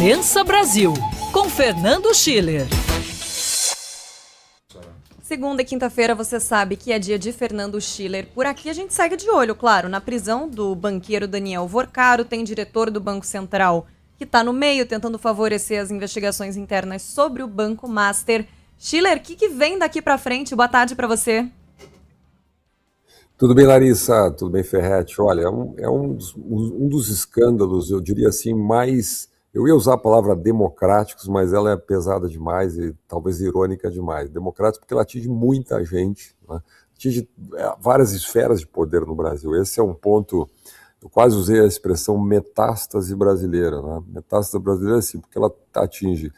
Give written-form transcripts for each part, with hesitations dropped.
Pensa Brasil, com Fernando Schiller. Segunda e quinta-feira você sabe que é dia de Fernando Schiller. Por aqui a gente segue de olho, claro, na prisão do banqueiro Daniel Vorcaro. Tem diretor do Banco Central que está no meio tentando favorecer as investigações internas sobre o Banco Master. Schiller, o que vem daqui para frente? Boa tarde para você. Tudo bem, Larissa? Tudo bem, Ferretti? Olha, é um dos escândalos, eu diria assim, mais... Eu ia usar a palavra democráticos, mas ela é pesada demais e talvez irônica demais. Democráticos porque ela atinge muita gente, né? Atinge várias esferas de poder no Brasil. Esse é um ponto... Eu quase usei a expressão metástase brasileira, né? Metástase brasileira, sim, porque ela atinge...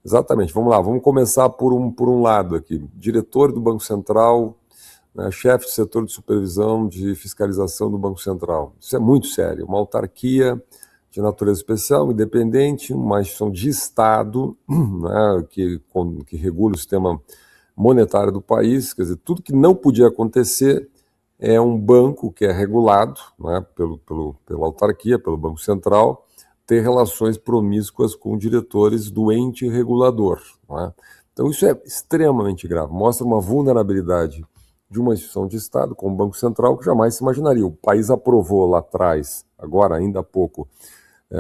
Exatamente, vamos lá, vamos começar por um lado aqui. Diretor do Banco Central... chefe do setor de supervisão de fiscalização do Banco Central. Isso é muito sério. Uma autarquia de natureza especial, independente, uma instituição de Estado, né, que regula o sistema monetário do país. Quer dizer, tudo que não podia acontecer é um banco que é regulado, né, pela autarquia, pelo Banco Central, ter relações promíscuas com diretores do ente regulador. Né? Então isso é extremamente grave, mostra uma vulnerabilidade de uma instituição de Estado, como o Banco Central, que jamais se imaginaria. O país aprovou lá atrás, agora ainda há pouco,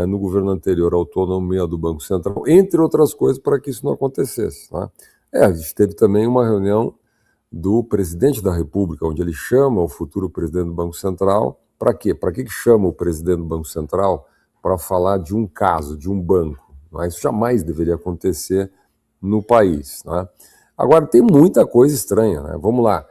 no governo anterior, a autonomia do Banco Central, entre outras coisas, para que isso não acontecesse. Né? A gente teve também uma reunião do presidente da República, onde ele chama o futuro presidente do Banco Central. Para quê? Para que chama o presidente do Banco Central? Para falar de um caso, de um banco. Né? Isso jamais deveria acontecer no país. Né? Agora, tem muita coisa estranha. Né? Vamos lá.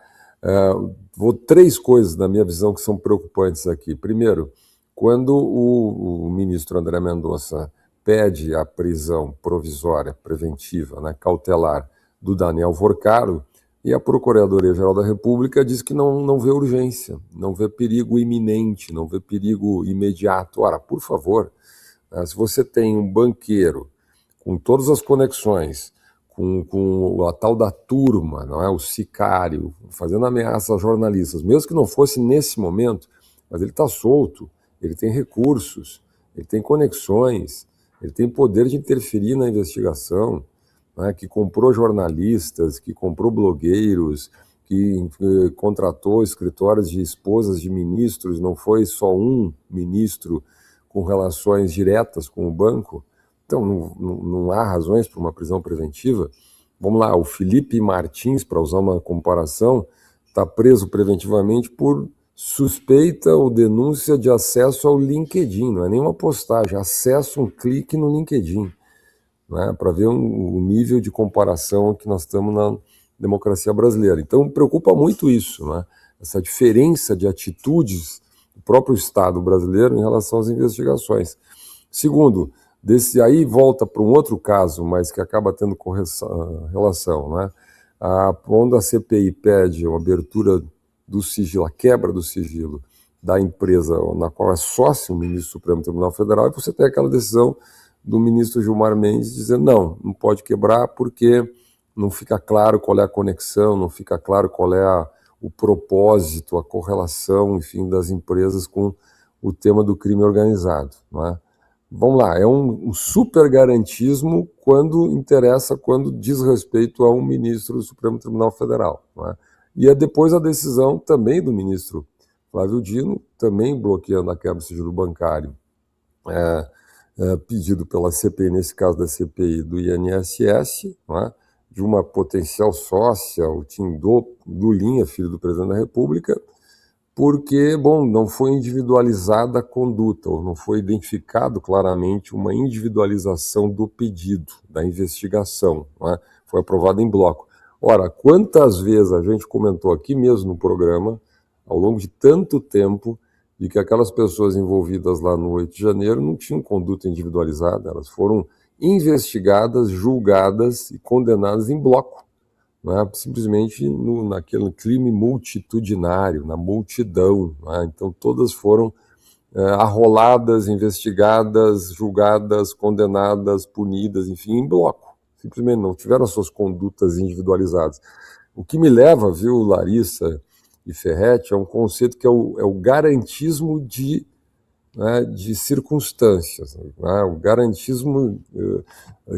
Três coisas, na minha visão, que são preocupantes aqui. Primeiro, quando o ministro André Mendonça pede a prisão provisória, preventiva, né, cautelar, do Daniel Vorcaro, e a Procuradoria-Geral da República diz que não vê urgência, não vê perigo iminente, não vê perigo imediato. Ora, por favor, se você tem um banqueiro com todas as conexões, com a tal da turma, não é? O sicário, fazendo ameaça a jornalistas, mesmo que não fosse nesse momento, mas ele está solto, ele tem recursos, ele tem conexões, ele tem poder de interferir na investigação, né? Que comprou jornalistas, que comprou blogueiros, que contratou escritórios de esposas de ministros, não foi só um ministro com relações diretas com o banco. Então, não há razões para uma prisão preventiva. Vamos lá, o Felipe Martins, para usar uma comparação, está preso preventivamente por suspeita ou denúncia de acesso ao LinkedIn. Não é nenhuma postagem, acesso, um clique no LinkedIn. Né, para ver o nível de comparação que nós estamos na democracia brasileira. Então, preocupa muito isso, né? Essa diferença de atitudes do próprio Estado brasileiro em relação às investigações. Segundo, aí volta para um outro caso, mas que acaba tendo relação, né? Quando a CPI pede a abertura do sigilo, a quebra do sigilo da empresa na qual é sócio o ministro do Supremo Tribunal Federal, e você tem aquela decisão do ministro Gilmar Mendes dizendo não pode quebrar porque não fica claro qual é a conexão, não fica claro qual é o propósito, a correlação, enfim, das empresas com o tema do crime organizado, não é? Vamos lá, é um super garantismo quando interessa, quando diz respeito a um ministro do Supremo Tribunal Federal. Não é? E é depois a decisão também do ministro Flávio Dino, também bloqueando a quebra do sigilo bancário, pedido pela CPI, nesse caso da CPI do INSS, não é? De uma potencial sócia, o Tim Lulinha, filho do presidente da República, porque, não foi individualizada a conduta, ou não foi identificado claramente uma individualização do pedido, da investigação, não é? Foi aprovado em bloco. Ora, quantas vezes a gente comentou aqui mesmo no programa, ao longo de tanto tempo, de que aquelas pessoas envolvidas lá no 8 de janeiro não tinham conduta individualizada, elas foram investigadas, julgadas e condenadas em bloco. Né, simplesmente naquele crime multitudinário, na multidão. Né, então todas foram arroladas, investigadas, julgadas, condenadas, punidas, enfim, em bloco. Simplesmente não tiveram as suas condutas individualizadas. O que me leva, viu, Larissa e Ferretti, é um conceito que é o garantismo de né, de circunstâncias, né? O garantismo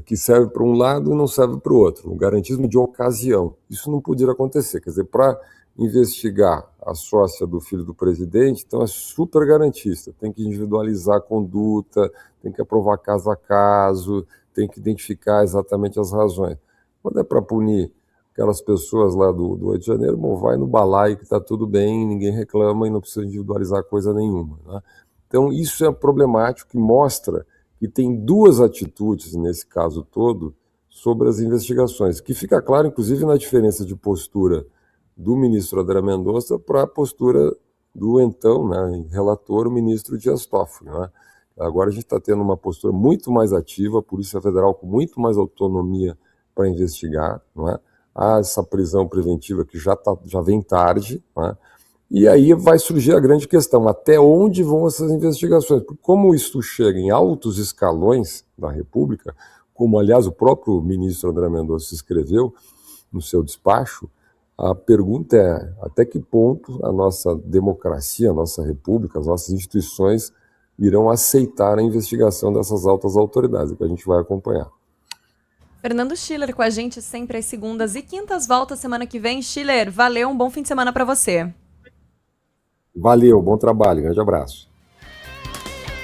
que serve para um lado não serve para o outro, o garantismo de ocasião. Isso não podia acontecer. Quer dizer, para investigar a sócia do filho do presidente, então é super garantista, tem que individualizar a conduta, tem que aprovar caso a caso, tem que identificar exatamente as razões. Quando é para punir aquelas pessoas lá do Rio de Janeiro, bom, vai no balaio que está tudo bem, ninguém reclama e não precisa individualizar coisa nenhuma, né? Então isso é problemático e mostra que tem duas atitudes, nesse caso todo, sobre as investigações, que fica claro, inclusive, na diferença de postura do ministro André Mendonça para a postura do então, né, relator, o ministro Dias Toffoli, né? Agora a gente está tendo uma postura muito mais ativa, a Polícia Federal com muito mais autonomia para investigar, não é? Há essa prisão preventiva que já vem tarde, né? E aí vai surgir a grande questão, até onde vão essas investigações? Porque como isso chega em altos escalões da República, como aliás o próprio ministro André Mendonça escreveu no seu despacho, a pergunta é até que ponto a nossa democracia, a nossa república, as nossas instituições irão aceitar a investigação dessas altas autoridades, que a gente vai acompanhar. Fernando Schiller com a gente sempre às segundas e quintas, volta semana que vem. Schiller, valeu, um bom fim de semana para você. Valeu, bom trabalho, grande abraço.